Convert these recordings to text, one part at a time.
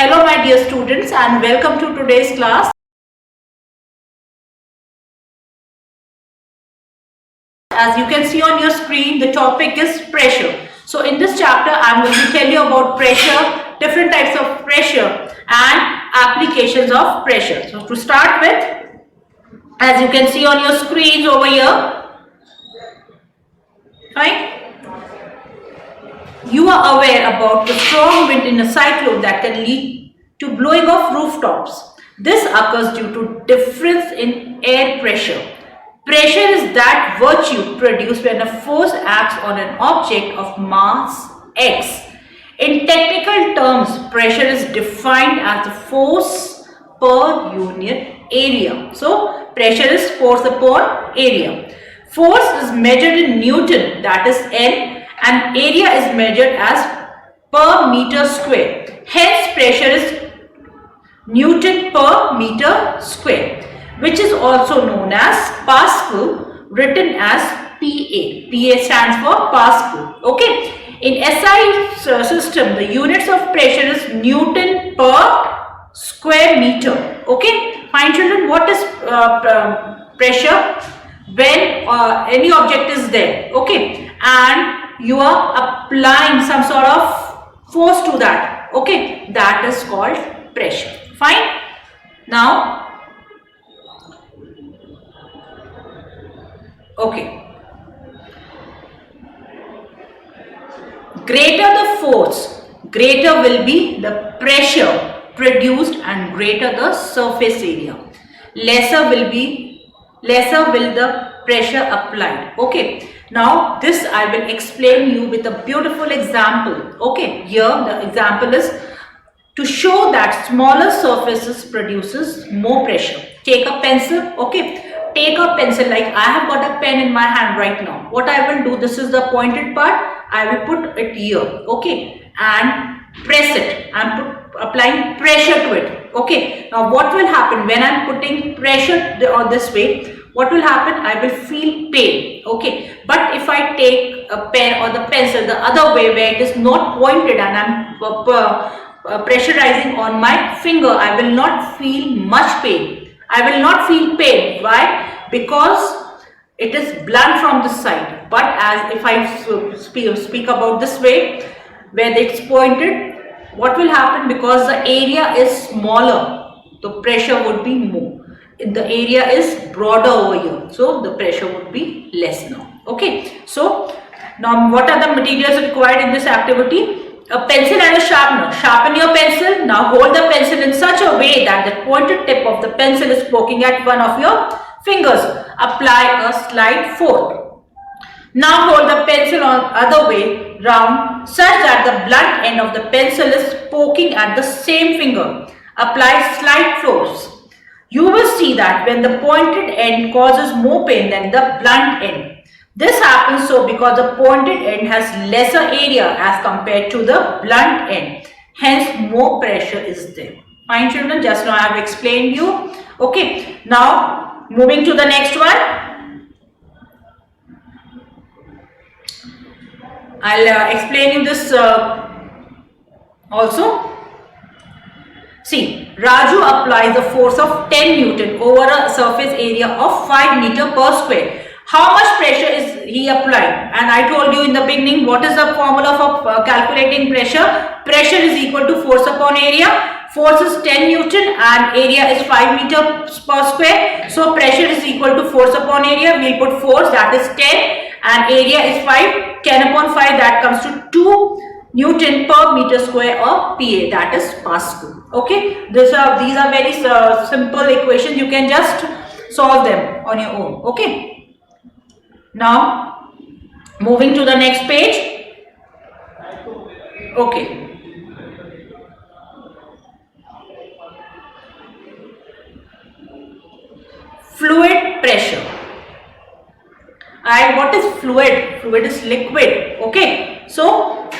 Hello my dear students and welcome to today's class. As you can see on your screen, the topic is pressure. So in this chapter, I am going to tell you about pressure, different types of pressure and applications of pressure. So to start with, as you can see on your screens over here, fine. You are aware about the strong wind in a cyclone that can lead to blowing of rooftops. This occurs due to difference in air pressure. Pressure is that virtue produced when a force acts on an object of mass x. In technical terms, pressure is defined as the force per unit area. So, pressure is force upon area. Force is measured in Newton, that is N, and area is measured as per meter square. Hence, pressure is Newton per meter square, which is also known as Pascal, written as PA. PA stands for Pascal. Okay. In SI system, the units of pressure is Newton per square meter. Okay. Fine children, what is pressure? When any object is there, okay, and you are applying some sort of force to that, okay, that is called pressure. Fine. Now, okay, greater the force, greater will be the pressure produced and greater the surface area. Lesser will the pressure applied. Okay. Now this I will explain you with a beautiful example. Okay. Here the example is to show that smaller surfaces produces more pressure. Take a pencil. Okay. Take a pencil, like I have got a pen in my hand right now. What I will do, this is the pointed part. I will put it here. Okay. And press it. I am applying pressure to it. Okay. Now what will happen when I am putting pressure on this way? What will happen? I will feel pain. Okay. But if I take a pen or the pencil the other way where it is not pointed and I am pressurizing on my finger, I will not feel much pain. I will not feel pain. Why? Because it is blunt from the side. But as if I speak about this way where it's pointed, what will happen? Because the area is smaller, the pressure would be more. The area is broader over here, so the pressure would be less now. Okay. So now what are the materials required in this activity? A pencil and a sharpener. Sharpen your pencil. Now hold the pencil in such a way that the pointed tip of the pencil is poking at one of your fingers. Apply a slight force. Now hold the pencil on other way round such that the blunt end of the pencil is poking at the same finger. Apply slight force. You will see that when the pointed end causes more pain than the blunt end. This happens so because the pointed end has lesser area as compared to the blunt end. Hence, more pressure is there. Fine children, just now I have explained you. Okay, now moving to the next one. I'll explain you this also. See, Raju applies a force of 10 Newton over a surface area of 5 meter per square. How much pressure is he applying? And I told you in the beginning, what is the formula for calculating pressure? Pressure is equal to force upon area. Force is 10 Newton and area is 5 meter per square. So pressure is equal to force upon area. We will put force, that is 10, and area is 5. 10 upon 5, that comes to 2 Newton per meter square or PA, that is Pascal. Okay, these are very simple equations. You can just solve them on your own. Okay. Now moving to the next page. Okay. Fluid pressure. And what is fluid? Fluid is liquid. Okay. So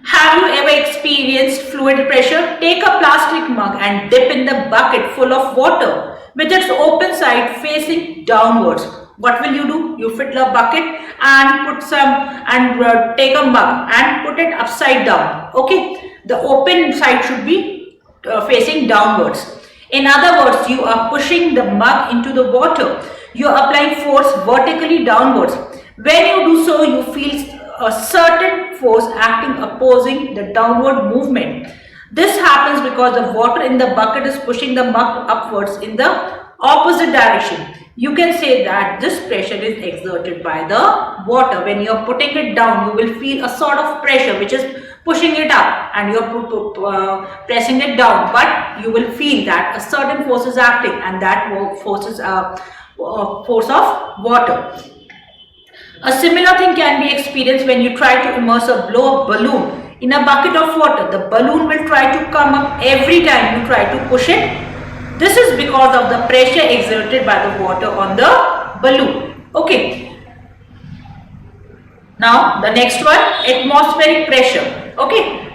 have you ever experienced fluid pressure? Take a plastic mug and dip in the bucket full of water with its open side facing downwards. What will you do? You fill a bucket and put some and take a mug and put it upside down. Okay. The open side should be facing downwards. In other words, you are pushing the mug into the water. You are applying force vertically downwards. When you do so, you feel a certain force acting opposing the downward movement. This happens because the water in the bucket is pushing the mug upwards in the opposite direction. You can say that this pressure is exerted by the water. When you are putting it down, you will feel a sort of pressure which is pushing it up, and you are pressing it down, but you will feel that a certain force is acting, and that force is a force of water. A similar thing can be experienced when you try to immerse or blow a balloon in a bucket of water. The balloon will try to come up every time you try to push it. This is because of the pressure exerted by the water on the balloon. Okay. Now the next one, atmospheric pressure. Okay.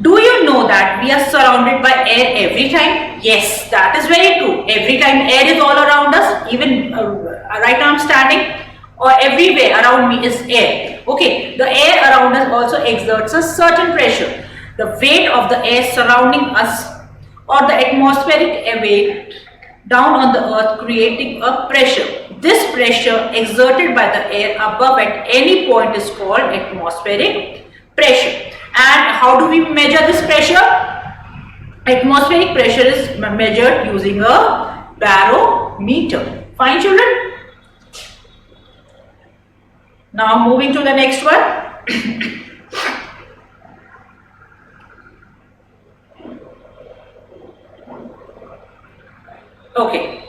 Do you know that we are surrounded by air every time? Yes, that is very true. Every time air is all around us, even right now I'm standing, or everywhere around me is air. Okay, the air around us also exerts a certain pressure. The weight of the air surrounding us, or the atmospheric weight down on the earth, creating a pressure. This pressure exerted by the air above at any point is called atmospheric pressure. And how do we measure this pressure? Atmospheric pressure is measured using a barometer. Fine, children? Now moving to the next one. Okay.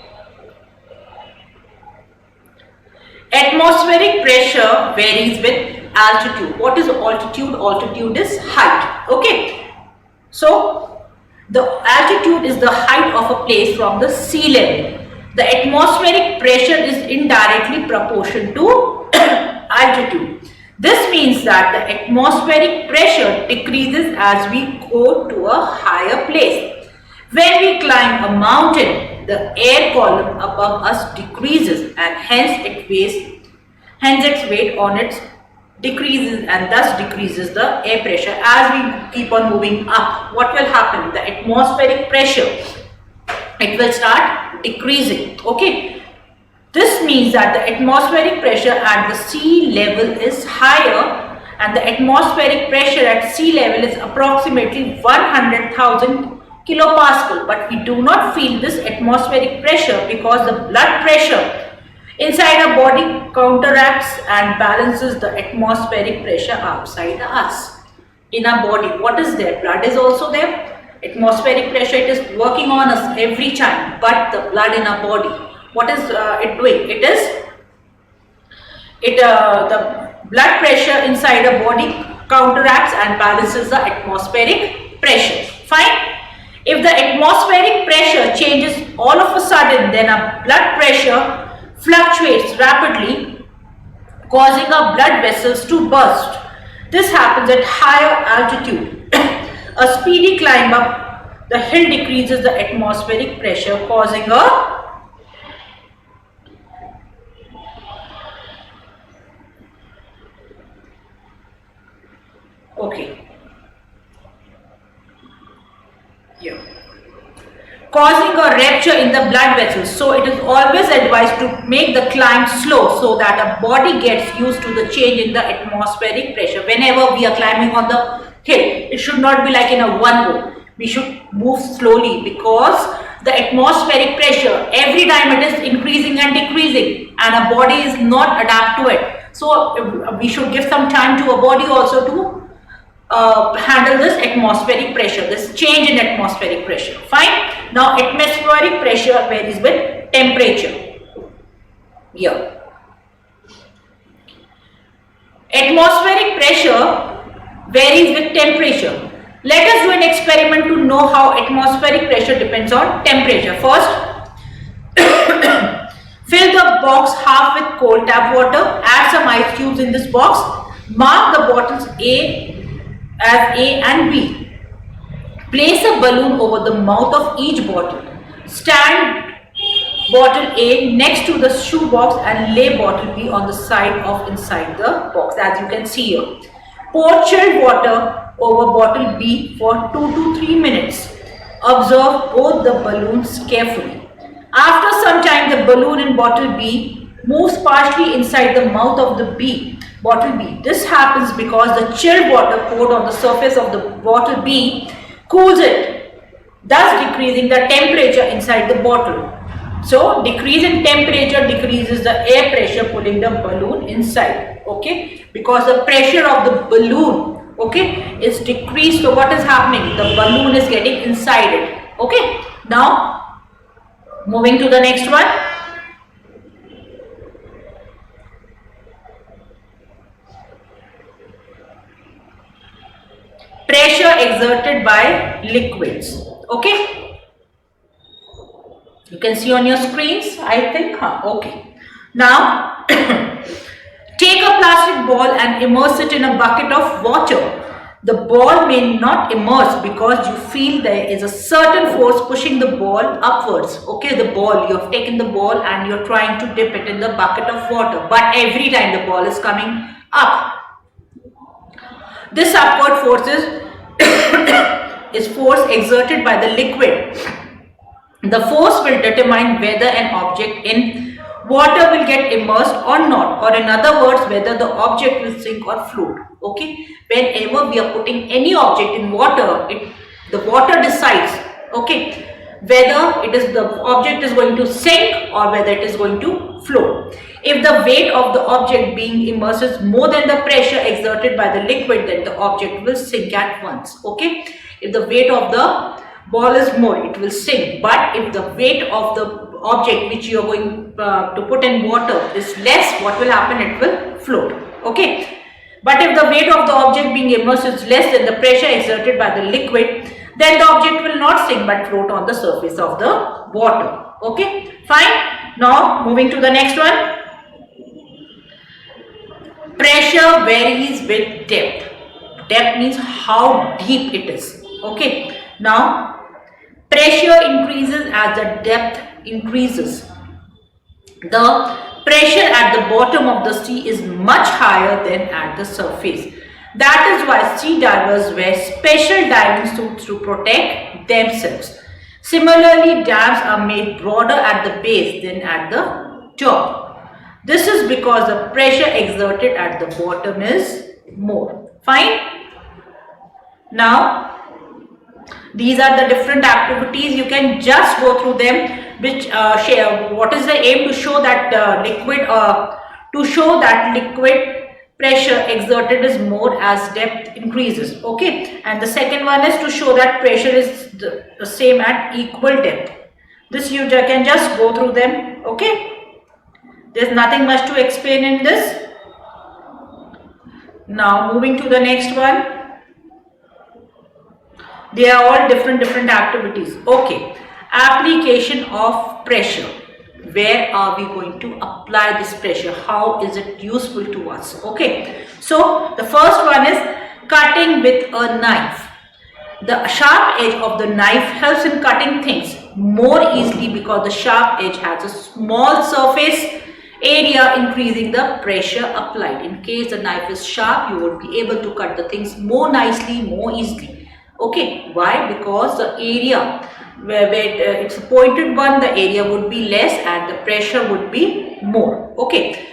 Atmospheric pressure varies with altitude. What is altitude? Altitude is height. Okay. So, the altitude is the height of a place from the sea level. The atmospheric pressure is indirectly proportional to altitude. This means that the atmospheric pressure decreases as we go to a higher place. When we climb a mountain, the air column above us decreases, and hence its weight on it decreases, and thus decreases the air pressure. As we keep on moving up, what will happen? The atmospheric pressure, it will start decreasing. Okay. This means that the atmospheric pressure at the sea level is higher, and the atmospheric pressure at sea level is approximately 100,000 kilopascal, but we do not feel this atmospheric pressure because the blood pressure inside our body counteracts and balances the atmospheric pressure outside us. In our body, what is there? Blood is also there. Atmospheric pressure, it is working on us every time, but the blood in our body, what is it doing? The blood pressure inside our body counteracts and balances the atmospheric pressure. Fine. If the atmospheric pressure changes all of a sudden, then our blood pressure fluctuates rapidly, causing our blood vessels to burst. This happens at higher altitude. A speedy climb up the hill decreases the atmospheric pressure, causing a causing a rupture in the blood vessels. So it is always advised to make the climb slow so that our body gets used to the change in the atmospheric pressure. Whenever we are climbing on the hill, it should not be like in a one go. We should move slowly because the atmospheric pressure, every time it is increasing and decreasing, and our body is not adapt to it. So we should give some time to our body also to handle this atmospheric pressure, this change in atmospheric pressure. Fine. Now atmospheric pressure varies with temperature. Here, atmospheric pressure varies with temperature. Let us do an experiment to know how atmospheric pressure depends on temperature. First, fill the box half with cold tap water. Add some ice cubes in this box. Mark the bottles as A and B. Place a balloon over the mouth of each bottle. Stand bottle A next to the shoe box and lay bottle B on the side of inside the box, as you can see here. Pour chilled water over bottle B for 2 to 3 minutes. Observe both the balloons carefully. After some time, the balloon in bottle B moves partially inside the mouth of the bottle B. This happens because the chilled water poured on the surface of the bottle B cools it, thus decreasing the temperature inside the bottle. So, decrease in temperature decreases the air pressure pulling the balloon inside. Okay, because the pressure of the balloon, okay, is decreased. So, what is happening? The balloon is getting inside it. Okay, now moving to the next one. Pressure exerted by liquids. Okay. You can see on your screens, I think. Okay. Now, take a plastic ball and immerse it in a bucket of water. The ball may not immerse because you feel there is a certain force pushing the ball upwards. Okay, the ball, you have taken the ball and you're trying to dip it in the bucket of water. But every time the ball is coming up. This upward force is force exerted by the liquid. The force will determine whether an object in water will get immersed or not, or in other words, whether the object will sink or float. Okay, whenever we are putting any object in water, the water decides, okay, whether the object is going to sink or whether it is going to float. If the weight of the object being immersed is more than the pressure exerted by the liquid, then the object will sink at once. Okay, if the weight of the ball is more, it will sink. But if the weight of the object which you are going to put in water is less, what will happen? It will float. Okay. But if the weight of the object being immersed is less than the pressure exerted by the liquid, then the object will not sink but float on the surface of the water. Okay. Fine. Now moving to the next one. Pressure varies with depth. Depth means how deep it is. Okay. Now, pressure increases as the depth increases. The pressure at the bottom of the sea is much higher than at the surface. That is why sea divers wear special diving suits to protect themselves. Similarly, dams are made broader at the base than at the top. This is because the pressure exerted at the bottom is more. Fine? Now, these are the different activities. You can just go through them. Which share what is the aim? To show that liquid pressure exerted is more as depth increases. Okay, and the second one is to show that pressure is the same at equal depth. This you can just go through them. Okay, there's nothing much to explain in this. Now moving to the next one. They are all different activities. Okay, application of pressure. Where are we going to apply this pressure? How is it useful to us? Okay, so the first one is cutting with a knife. The sharp edge of the knife helps in cutting things more easily because the sharp edge has a small surface area, increasing the pressure applied. In case the knife is sharp, you would be able to cut the things more nicely, more easily. Okay, why? Because the area where it's a pointed one, the area would be less and the pressure would be more. Okay,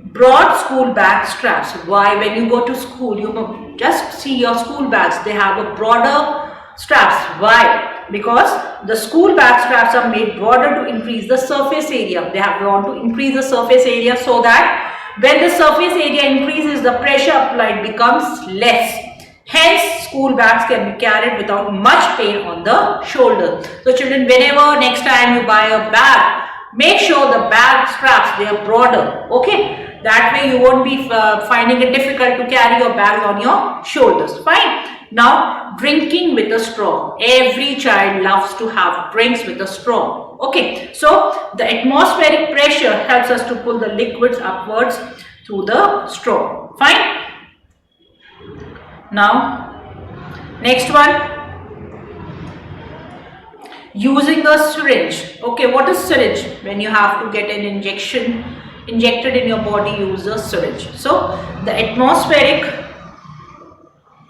broad school bag straps. Why? When you go to school, you just see your school bags, they have a broader straps. Why? Because the school bag straps are made broader to increase the surface area. They have want to increase the surface area so that when the surface area increases, the pressure applied becomes less. Hence, school bags can be carried without much pain on the shoulder. So children, whenever next time you buy a bag, make sure the bag straps, they are broader. Okay, that way you won't be finding it difficult to carry your bags on your shoulders. Fine. Now, drinking with a straw. Every child loves to have drinks with a straw. Okay, so the atmospheric pressure helps us to pull the liquids upwards through the straw. Fine. Now, next one, using a syringe. Okay, what is syringe? When you have to get an injection injected in your body, use a syringe. So, the atmospheric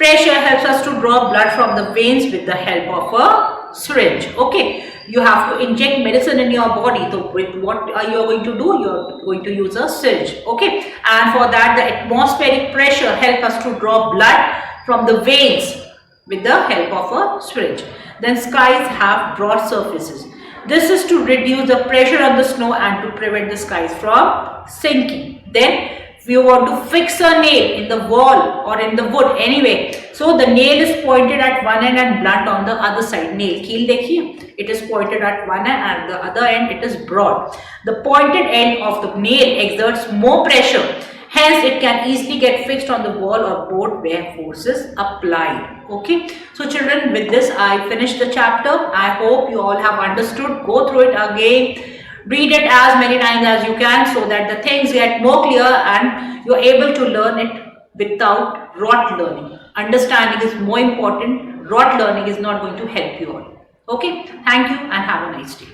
Pressure helps us to draw blood from the veins with the help of a syringe. Okay, you have to inject medicine in your body. So with what you are going to do? You are going to use a syringe. Okay, and for that the atmospheric pressure helps us to draw blood from the veins with the help of a syringe. Then skies have broad surfaces. This is to reduce the pressure on the snow and to prevent the skies from sinking. Then if you want to fix a nail in the wall or in the wood anyway, so the nail is pointed at one end and blunt on the other side. Nail keel dekhiye, it is pointed at one end and the other end it is broad. The pointed end of the nail exerts more pressure, hence it can easily get fixed on the wall or board where force is applied. Okay, so children, with this I finished the chapter. I hope you all have understood. Go through it again. Read it as many times as you can so that the things get more clear and you are able to learn it without rote learning. Understanding is more important. Rote learning is not going to help you all. Okay, thank you and have a nice day.